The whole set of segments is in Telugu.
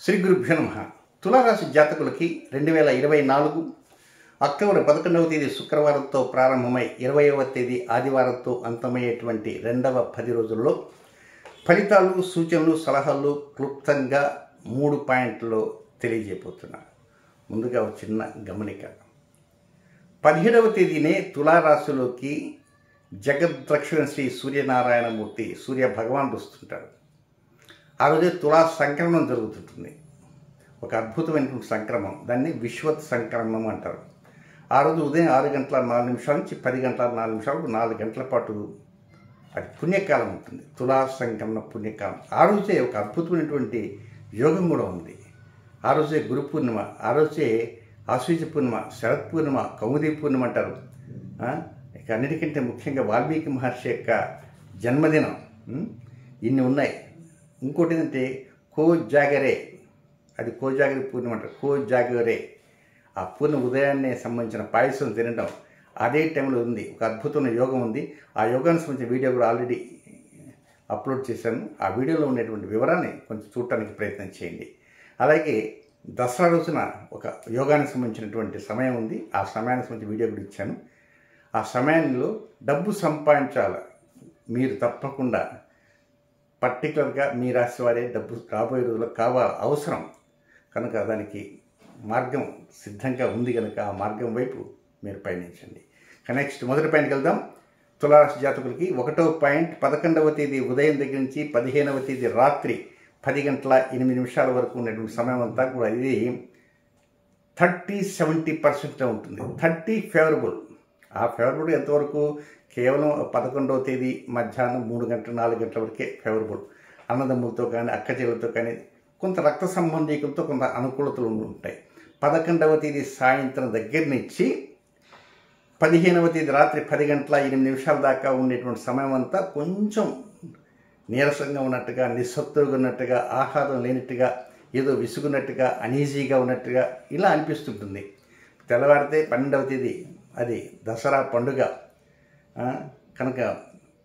శ్రీ గురుభ్యో నమః. తులారాశి జాతకులకి 2024 అక్టోబర్ 11వ తేదీ శుక్రవారంతో ప్రారంభమై 20వ తేదీ ఆదివారంతో అంతమయ్యేటువంటి రెండవ 10 రోజుల్లో ఫలితాలు, సూచనలు, సలహాలు క్లుప్తంగా 3 పాయింట్లలో తెలియజేయబోతున్నా. ముందుగా ఒక చిన్న గమనిక. 17వ తేదీనే తులారాశిలోకి జగద్రక్షణ శ్రీ సూర్యనారాయణమూర్తి సూర్య భగవానుడు వస్తుంటాడు. ఆ రోజే తులా సంక్రమణం జరుగుతుంటుంది. ఒక అద్భుతమైనటువంటి సంక్రమం, దాన్ని విశ్వత్ సంక్రమణం అంటారు. ఆ రోజు ఉదయం 6:04 నుంచి 10:04 4 గంటల పాటు అది పుణ్యకాలం ఉంటుంది. తులా సంక్రమణ పుణ్యకాలం. ఆ రోజే ఒక అద్భుతమైనటువంటి యోగం కూడా ఉంది. ఆ రోజే గురు పూర్ణిమ, ఆ రోజే ఆశ్వీజ పూర్ణిమ, శరత్ పూర్ణిమ, కౌముది పూర్ణిమ అంటారు. ఇక అన్నిటికంటే ముఖ్యంగా వాల్మీకి మహర్షి యొక్క జన్మదినం. ఇన్ని ఉన్నాయి. ఇంకోటి ఏంటంటే కోజాగరే, అది కోజాగరి పూర్ణిమ అంటారు. కోజాగరే, ఆ పూర్ణ ఉదయాన్నే సంబంధించిన పాయసం తినడం అదే టైంలో ఉంది. ఒక అద్భుతమైన యోగం ఉంది. ఆ యోగానికి సంబంధించిన వీడియో కూడా ఆల్రెడీ అప్లోడ్ చేశాను. ఆ వీడియోలో ఉండేటువంటి వివరాన్ని కొంచెం చూడటానికి ప్రయత్నం చేయండి. అలాగే దసరా రోజున ఒక యోగానికి సంబంధించినటువంటి సమయం ఉంది. ఆ సమయానికి సంబంధించిన వీడియో కూడా ఇచ్చాను. ఆ సమయంలో డబ్బు సంపాదించాలి మీరు తప్పకుండా. పర్టికులర్గా మీ రాశి వారే డబ్బు రాబోయే రోజుల్లో కావాలి, అవసరం కనుక దానికి మార్గం సిద్ధంగా ఉంది కనుక ఆ మార్గం వైపు మీరు పయనించండి. నెక్స్ట్ మొదటి పాయింట్కి వెళ్దాం. తులారాశి జాతకులకి 1వ పాయింట్ 11వ తేదీ ఉదయం దగ్గర నుంచి 15వ తేదీ రాత్రి 10:08 వరకు ఉన్నటువంటి సమయం అంతా కూడా ఇది 30-70% ఉంటుంది. 30 ఫేవరబుల్. ఆ ఫేవరబుల్ ఎంతవరకు? కేవలం 11వ తేదీ మధ్యాహ్నం 3 గంటల 4 గంటల వరకే ఫేవరబుల్. అన్నదమ్ములతో కానీ, అక్క చెల్లెలతో కానీ, కొంత రక్త సంబంధీకులతో కొంత అనుకూలతలు ఉంటాయి. 11వ తేదీ సాయంత్రం దగ్గర నుంచి 15వ తేదీ రాత్రి 10:08 దాకా ఉండేటువంటి సమయం అంతా కొంచెం నీరసంగా ఉన్నట్టుగా, నిస్సత్తుగా ఉన్నట్టుగా, ఆహ్లాదం లేనట్టుగా, ఏదో విసుగున్నట్టుగా, అనీజీగా ఉన్నట్టుగా ఇలా అనిపిస్తుంటుంది. తెల్లవారితే 12వ తేదీ అది దసరా పండుగ కనుక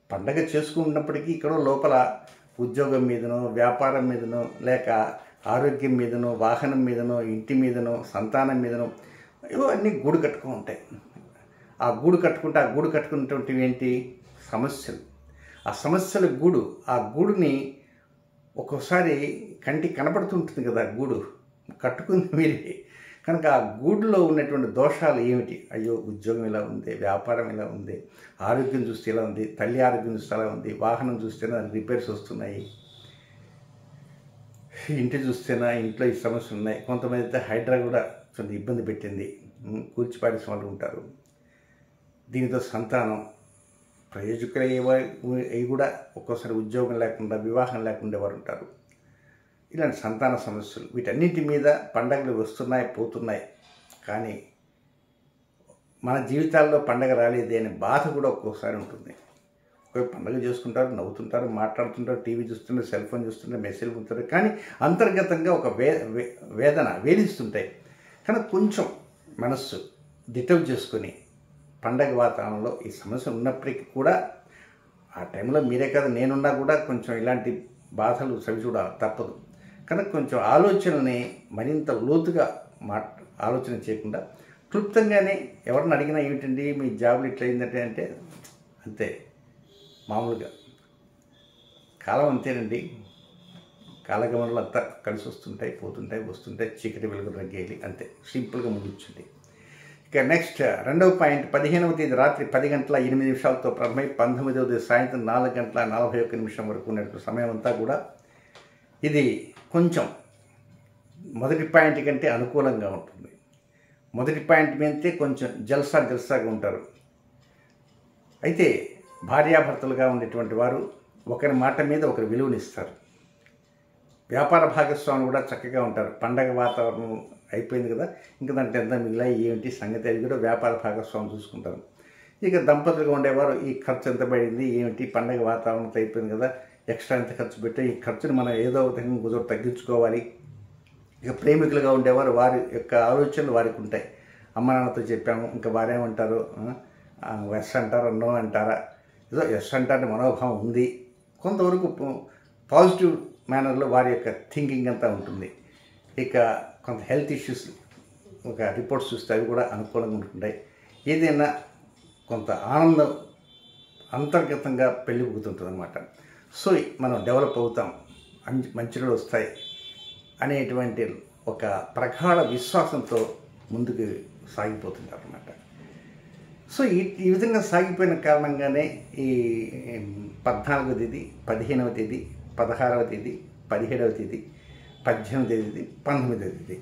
పండగ చేసుకున్నప్పటికీ ఇక్కడ లోపల ఉద్యోగం మీదనో, వ్యాపారం మీదనో, లేక ఆరోగ్యం మీదనో, వాహనం మీదనో, ఇంటి మీదనో, సంతానం మీదనో ఏవో అన్నీ గూడు కట్టుకుని ఉంటాయి. ఆ గూడు కట్టుకున్నటువంటి ఏంటి? సమస్యలు. ఆ సమస్యల గూడు, ఆ గూడుని ఒక్కోసారి కంటికి కనపడుతుంటుంది కదా. గూడు కట్టుకుంది మీరే కనుక ఆ గూడులో ఉన్నటువంటి దోషాలు ఏమిటి? అయ్యో, ఉద్యోగం ఇలా ఉంది, వ్యాపారం ఇలా ఉంది, ఆరోగ్యం చూస్తే ఇలా ఉంది, తల్లి ఆరోగ్యం చూస్తే అలా ఉంది, వాహనం చూస్తేనే రిపేర్స్ వస్తున్నాయి, ఇంటి చూస్తేనా ఇంట్లో ఈ సమస్యలు ఉన్నాయి. కొంతమంది అయితే హైడ్రా కూడా కొంచెం ఇబ్బంది పెట్టింది, కూల్చిపారేసిన వాళ్ళు ఉంటారు. దీనితో సంతానం ప్రయోజకులు అవి కూడా ఒక్కోసారి ఉద్యోగం లేకుండా, వివాహం లేకుండా వారు ఉంటారు. ఇలాంటి సంతాన సమస్యలు, వీటన్నింటి మీద పండగలు వస్తున్నాయి, పోతున్నాయి. కానీ మన జీవితాల్లో పండగ రాలేదే అనే బాధ కూడా ఒక్కోసారి ఉంటుంది. ఒక పండగ చేసుకుంటారు, నవ్వుతుంటారు, మాట్లాడుతుంటారు, టీవీ చూస్తుంటారు, సెల్ ఫోన్ చూస్తుంటారు, మెసేజ్ ఉంటారు. కానీ అంతర్గతంగా ఒక వేదన వేధిస్తుంటాయి. కానీ కొంచెం మనస్సు డిటర్వ్ చేసుకొని పండగ వాతావరణంలో ఈ సమస్య ఉన్నప్పటికీ కూడా ఆ టైంలో మీరే కదా నేనున్నా కూడా కొంచెం ఇలాంటి బాధలు సవిచూడాలి, తప్పదు. కనుక కొంచెం ఆలోచనని మరింత లోతుగా ఆలోచన చేయకుండా క్లుప్తంగానే ఎవరిని అడిగినా ఏమిటండి మీ జాబులు ఇట్లా అయిందంటే అంటే అంతే, మామూలుగా కాలం అంతేనండి. కాలగమనంలో అంతా కలిసి వస్తుంటాయి, పోతుంటాయి, వస్తుంటాయి, చీకటి వెలుగు రగ్గేయాలి, అంతే, సింపుల్గా ముగించండి. ఇక నెక్స్ట్ 2వ పాయింట్ 15వ తేదీ రాత్రి 10:08 ప్రారంభమై 19వ తేదీ సాయంత్రం 4:41 వరకు ఉన్నటువంటి సమయం అంతా కూడా ఇది కొంచెం మొదటి పాయింట్ కంటే అనుకూలంగా ఉంటుంది. మొదటి పాయింట్ మీదే కొంచెం జల్సాగా ఉంటారు. అయితే భార్యాభర్తలుగా ఉండేటువంటి వారు ఒకరి మాట మీద ఒకరి విలువనిస్తారు. వ్యాపార భాగస్వాములు కూడా చక్కగా ఉంటారు. పండగ వాతావరణం అయిపోయింది కదా, ఇంకా దాంట్లో ఎంత మిగిలా ఏమిటి సంగతి అది కూడా వ్యాపార భాగస్వామి చూసుకుంటారు. ఇక దంపతులుగా ఉండేవారు ఈ ఖర్చు ఎంత పడింది ఏమిటి, పండగ వాతావరణం అయిపోయింది కదా, ఎక్స్ట్రా ఎంత ఖర్చు పెట్టి ఈ ఖర్చుని మనం ఏదో విధంగా కుదురు తగ్గించుకోవాలి. ఇక ప్రేమికులుగా ఉండేవారు వారి యొక్క ఆలోచనలు వారికి ఉంటాయి. అమ్మ నాన్నతో చెప్పాము, ఇంకా వారేమంటారు, ఎస్ అంటారా, నో అంటారా, ఏదో ఎస్ అంటారని మనోభావం ఉంది. కొంతవరకు పాజిటివ్ మేనర్లో వారి యొక్క థింకింగ్ అంతా ఉంటుంది. ఇక కొంత హెల్త్ ఇష్యూస్ ఒక రిపోర్ట్స్ చూస్తే అవి కూడా అనుకూలంగా ఉంటుంటాయి. ఏదైనా కొంత ఆనందం అంతర్గతంగా పెళ్ళిపుకుతుంటుంది అనమాట. సో మనం డెవలప్ అవుతాం, మంచి రోజులు వస్తాయి అనేటువంటి ఒక ప్రగాఢ విశ్వాసంతో ముందుకు సాగిపోతుంటారు అన్నమాట. సో ఈ విధంగా సాగిపోయిన కారణంగానే ఈ 14వ తేదీ, 15వ తేదీ, 16వ తేదీ, 17వ తేదీ, 18వ తేదీ, 19వ తేదీ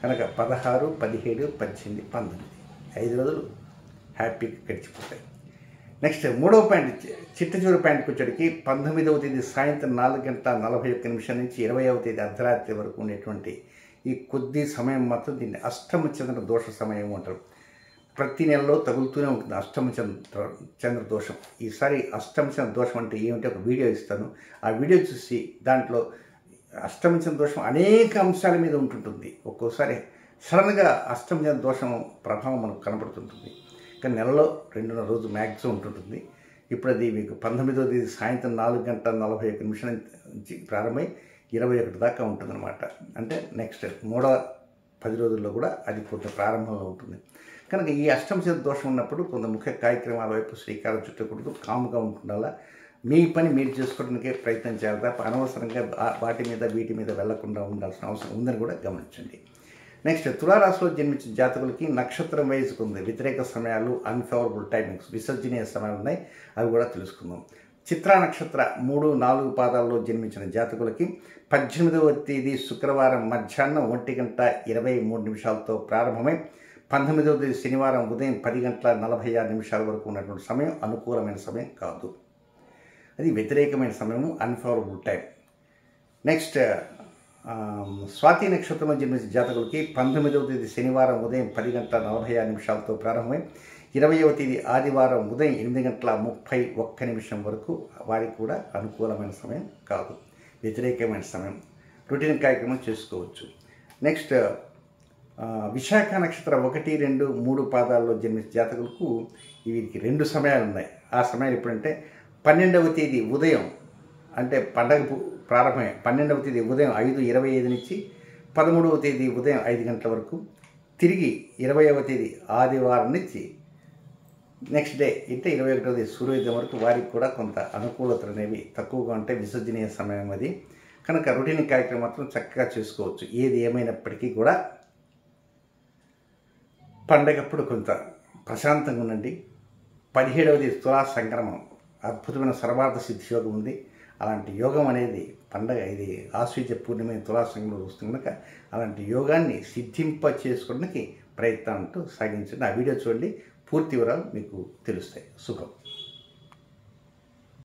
కనుక 16, 17, 18, 19 5 రోజులు హ్యాపీగా గడిచిపోతాయి. నెక్స్ట్ 3వ పాయింట్, చిట్ట చివరి పాయింట్కి వచ్చేటికి 19వ తేదీ సాయంత్రం 4:41 నుంచి 20వ తేదీ అర్ధరాత్రి వరకు ఉండేటువంటి ఈ కొద్ది సమయం మాత్రం దీన్ని అష్టమ చంద్ర దోష సమయం అంటారు. ప్రతి నెలలో తగులుతూనే ఉంటుంది అష్టమ చంద్ర దోషం. ఈసారి అష్టమ చంద్ర దోషం అంటే ఏమిటి ఒక వీడియో ఇస్తాను. ఆ వీడియో చూసి దాంట్లో అష్టమ చంద్ర దోషం అనేక అంశాల మీద ఉంటుంటుంది. ఒక్కోసారి సడన్గా అష్టమ చంద్ర దోషం ప్రభావం మనకు కనపడుతుంటుంది. కానీ నెలలో 2.5 రోజు మ్యాక్సిమం ఉంటుంటుంది. ఇప్పుడు అది మీకు 19వ తేదీ సాయంత్రం 4:41 నుంచి ప్రారంభమై 21 దాకా ఉంటుందన్నమాట. అంటే నెక్స్ట్ 10 రోజుల్లో కూడా అది కొంత ప్రారంభంలో ఉంటుంది. కనుక ఈ అష్టమ చంద్ర దోషం ఉన్నప్పుడు కొంత ముఖ్య కార్యక్రమాల వైపు శ్రీకారం చుట్టకూడదు, కాముగా ఉంటుండాలా. మీ పని మీరు చేసుకోవడానికే ప్రయత్నం చేయాలి తప్ప అనవసరంగా వీటి మీద వెళ్లకుండా ఉండాల్సిన అవసరం ఉందని కూడా గమనించండి. నెక్స్ట్ తులారాశిలో జన్మించిన జాతకులకి నక్షత్రం వయసుకు ఉంది వ్యతిరేక సమయాలు, అన్ఫేవరబుల్ టైమింగ్స్, విసర్జనీయ సమయాలు ఉన్నాయి. అవి కూడా తెలుసుకుందాం. చిత్రా నక్షత్ర 3, 4 పాదాల్లో జన్మించిన జాతకులకి 18వ తేదీ శుక్రవారం మధ్యాహ్నం 1:23 ప్రారంభమై 19వ తేదీ శనివారం ఉదయం 10:46 వరకు ఉన్నటువంటి సమయం అనుకూలమైన సమయం కాదు. అది వ్యతిరేకమైన సమయము, అన్ఫేవరబుల్ టైం. నెక్స్ట్ స్వాతి నక్షత్రంలో జన్మించిన జాతకులకి 19వ తేదీ శనివారం ఉదయం 10:46 ప్రారంభమై 20వ తేదీ ఆదివారం ఉదయం 8:31 వరకు వారికి కూడా అనుకూలమైన సమయం కాదు, వ్యతిరేకమైన సమయం. రొటీన్ కార్యక్రమం చేసుకోవచ్చు. నెక్స్ట్ విశాఖ నక్షత్రం 1, 2, 3 పాదాల్లో జన్మించిన జాతకులకు వీరికి 2 సమయాలు ఉన్నాయి. ఆ సమయాలు ఎప్పుడంటే 12వ తేదీ ఉదయం అంటే పండగ ప్రారంభమై 12వ తేదీ ఉదయం 5:25 నుంచి 13వ తేదీ ఉదయం 5 గంటల వరకు, తిరిగి 20వ తేదీ ఆదివారం నుంచి నెక్స్ట్ డే అంటే 21వ తేదీ సూర్యోదయం వరకు వారికి కూడా కొంత అనుకూలతలు అనేవి తక్కువగా ఉంటే విసర్జనీయ సమయం అది. కనుక రొటీన్ కార్యక్రమం మాత్రం చక్కగా చేసుకోవచ్చు. ఏది ఏమైనప్పటికీ కూడా పండగప్పుడు కొంత ప్రశాంతంగా ఉండండి. 17వ తేదీ తులా సంక్రమం, అద్భుతమైన సర్వార్థ సిద్ధి యోగం ఉంది. అలాంటి యోగం అనేది పండగ, ఇది ఆశ్వీజ పూర్ణిమైన తులా సంక్రమం వస్తుంది కనుక అలాంటి యోగాన్ని సిద్ధింప చేసుకోవడానికి ప్రయత్నం అంటూ సాగించండి. ఆ వీడియో చూడండి, పూర్తి వివరాలు మీకు తెలుస్తాయి. శుభం.